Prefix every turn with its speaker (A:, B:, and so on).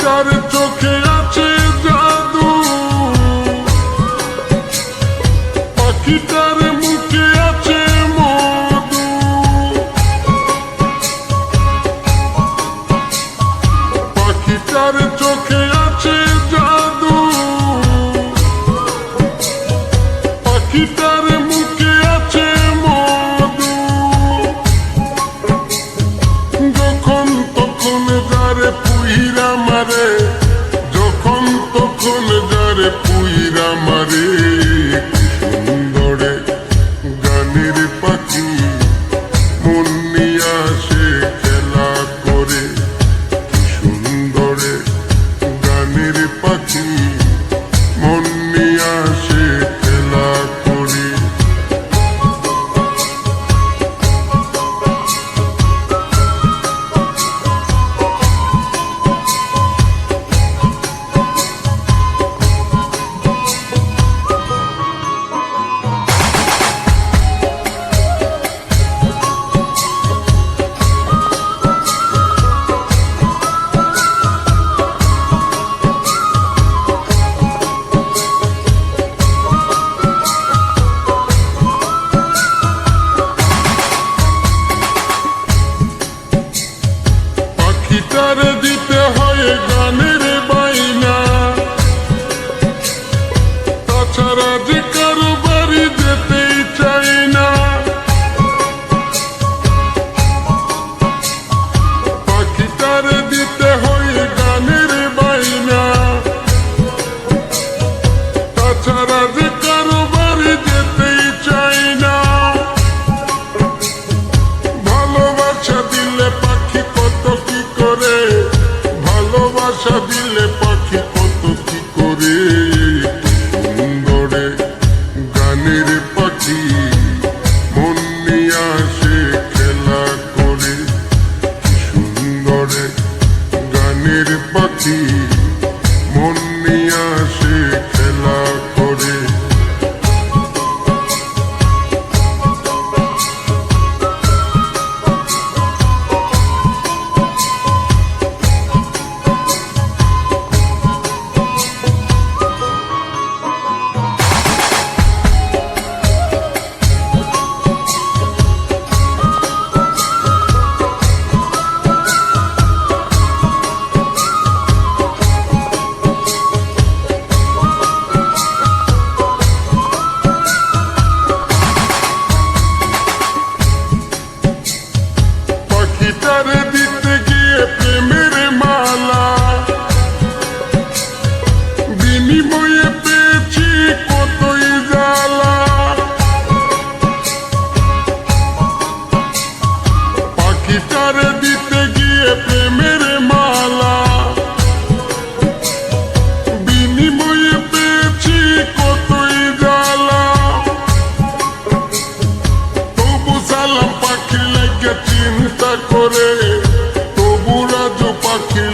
A: পাখিটার চোখে আছে জাদু, পাখিটার মুখে আছে মধু, পাখিটার চোখে আছে জাদু, পাখিটার মুখে আছে মধু। যখন তখন যারে পুইরা মারে, যখন তখন যারে পুইরা মারে, কি সুন্দরে গানের পাখি মন নিয়া সে খেলা করে, কি সুন্দরে গানের পাখি মন নিয়া সে খেলা করে। পাখিটার দিতে হয় গানের বাইনা, তাছাড়া যে কারো বাড়ি যেতেই চাই না। পাখিটার দিতে হয় গানের বাইনা, তাছাড়া যে কারো বাড়ি যেতেই চাই না। ভালোবাসা দিলে পাখি কত কি করে, ভালোবাসা দিলে পাখি কত কি করে, সুন্দরে গানের পাখি মন নিয়া সে খেলা করে, সুন্দরে গানের পাখি মন নিয়া সে খেলা করে। পাখিটার দিতে গিয়ে প্রেমের মালা, বিনিময়ে পেয়েছি কতই জ্বালা। পাখিটার দিতে গিয়ে প্রেমের মালা, বিনিময়ে পেয়েছি কতই জ্বালা। তবু সালাম পাখি লাগে চিন্তা করে, তবু রাজু পাখি